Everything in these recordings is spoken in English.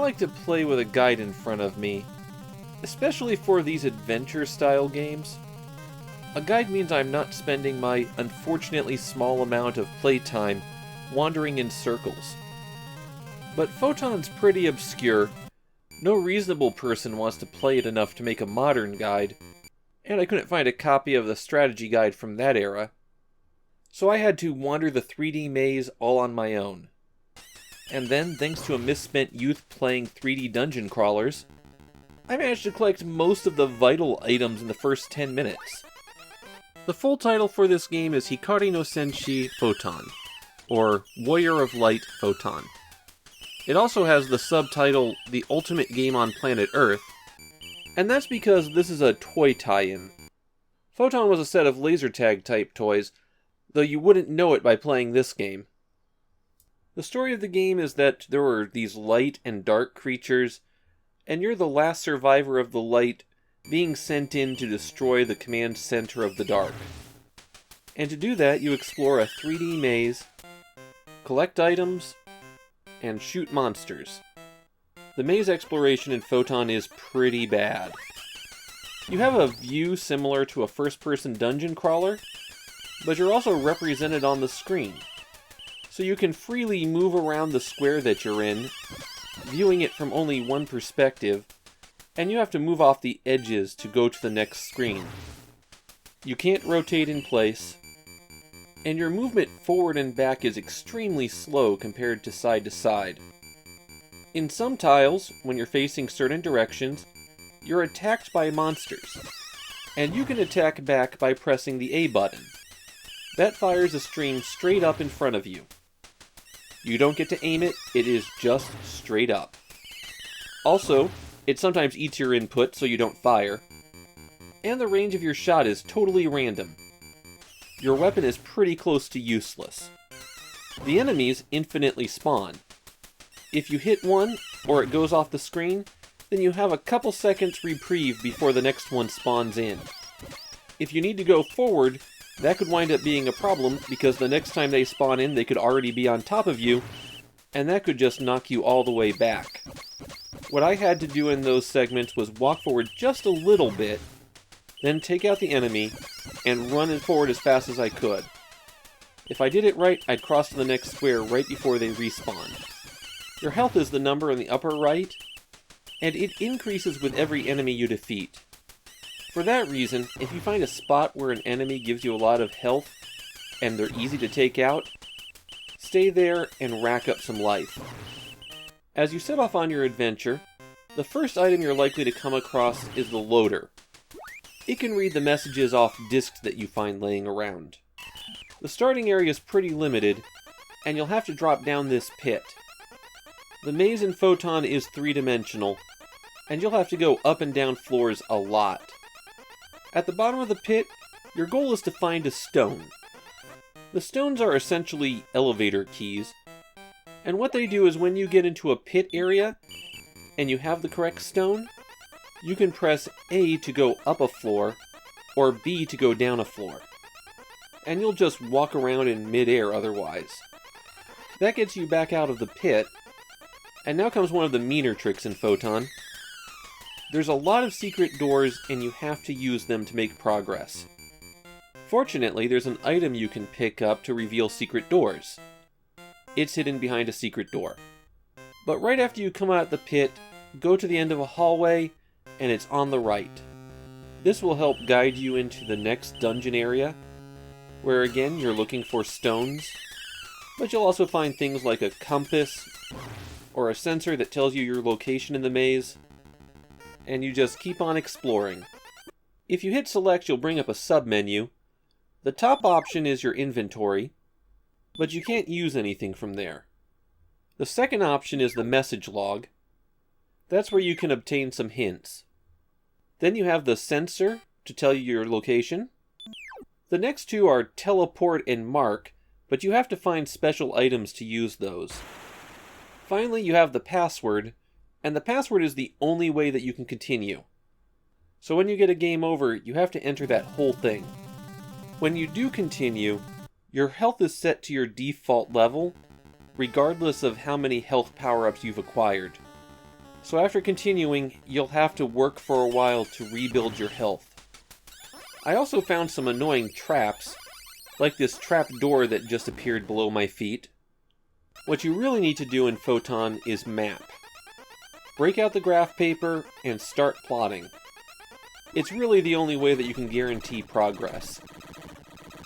like to play with a guide in front of me, especially for these adventure-style games. A guide means I'm not spending my unfortunately small amount of playtime wandering in circles. But Photon's pretty obscure. No reasonable person wants to play it enough to make a modern guide, and I couldn't find a copy of the strategy guide from that era. So I had to wander the 3D maze all on my own. And then, thanks to a misspent youth playing 3D dungeon crawlers, I managed to collect most of the vital items in the first 10 minutes. The full title for this game is Hikari no Senshi Photon, or Warrior of Light Photon. It also has the subtitle The Ultimate Game on Planet Earth, and that's because this is a toy tie-in. Photon was a set of laser tag type toys, though you wouldn't know it by playing this game. The story of the game is that there were these light and dark creatures, and you're the last survivor of the light being sent in to destroy the command center of the dark. And to do that, you explore a 3D maze, collect items, and shoot monsters. The maze exploration in Photon is pretty bad. You have a view similar to a first-person dungeon crawler, but you're also represented on the screen. So you can freely move around the square that you're in, viewing it from only one perspective, and you have to move off the edges to go to the next screen. You can't rotate in place, and your movement forward and back is extremely slow compared to side. In some tiles, when you're facing certain directions, you're attacked by monsters, and you can attack back by pressing the A button. That fires a stream straight up in front of you. You don't get to aim it, it is just straight up. Also, it sometimes eats your input so you don't fire, and the range of your shot is totally random. Your weapon is pretty close to useless. The enemies infinitely spawn. If you hit one, or it goes off the screen, then you have a couple seconds reprieve before the next one spawns in. If you need to go forward, that could wind up being a problem because the next time they spawn in they could already be on top of you, and that could just knock you all the way back. What I had to do in those segments was walk forward just a little bit, then take out the enemy, and run forward as fast as I could. If I did it right, I'd cross to the next square right before they respawn. Your health is the number in the upper right, and it increases with every enemy you defeat. For that reason, if you find a spot where an enemy gives you a lot of health, and they're easy to take out, stay there and rack up some life. As you set off on your adventure, the first item you're likely to come across is the loader. It can read the messages off discs that you find laying around. The starting area is pretty limited, and you'll have to drop down this pit. The maze in Photon is three-dimensional, and you'll have to go up and down floors a lot. At the bottom of the pit, your goal is to find a stone. The stones are essentially elevator keys, and what they do is when you get into a pit area, and you have the correct stone, you can press A to go up a floor, or B to go down a floor. And you'll just walk around in mid-air otherwise. That gets you back out of the pit, and now comes one of the meaner tricks in Photon. There's a lot of secret doors, and you have to use them to make progress. Fortunately, there's an item you can pick up to reveal secret doors. It's hidden behind a secret door. But right after you come out the pit, go to the end of a hallway, and it's on the right. This will help guide you into the next dungeon area, where again you're looking for stones, but you'll also find things like a compass, or a sensor that tells you your location in the maze, and you just keep on exploring. If you hit select, you'll bring up a sub-menu. The top option is your inventory, but you can't use anything from there. The second option is the message log. That's where you can obtain some hints. Then you have the sensor to tell you your location. The next two are teleport and mark, but you have to find special items to use those. Finally, you have the password, and the password is the only way that you can continue. So when you get a game over, you have to enter that whole thing. When you do continue, your health is set to your default level, regardless of how many health power-ups you've acquired. so after continuing, you'll have to work for a while to rebuild your health. I also found some annoying traps, like this trap door that just appeared below my feet. What you really need to do in Photon is map. Break out the graph paper and start plotting. It's really the only way that you can guarantee progress.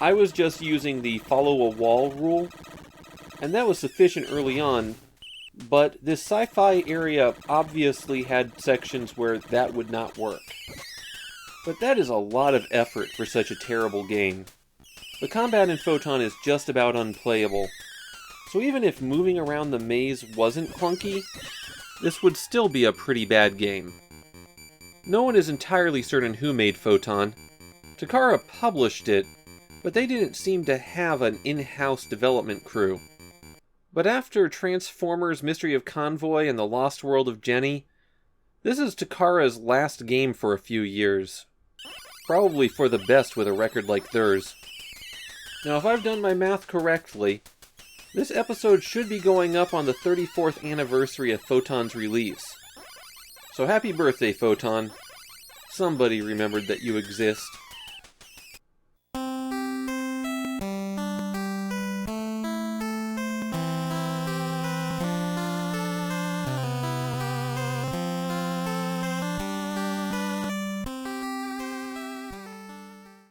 I was just using the follow a wall rule, and that was sufficient early on, but this sci-fi area obviously had sections where that would not work. But that is a lot of effort for such a terrible game. The combat in Photon is just about unplayable, so even if moving around the maze wasn't clunky, this would still be a pretty bad game. No one is entirely certain who made Photon. Takara published it, but they didn't seem to have an in-house development crew. But after Transformers Mystery of Convoy and The Lost World of Jenny, this is Takara's last game for a few years. Probably for the best with a record like theirs. Now, if I've done my math correctly, this episode should be going up on the 34th anniversary of Photon's release. So happy birthday, Photon. Somebody remembered that you exist.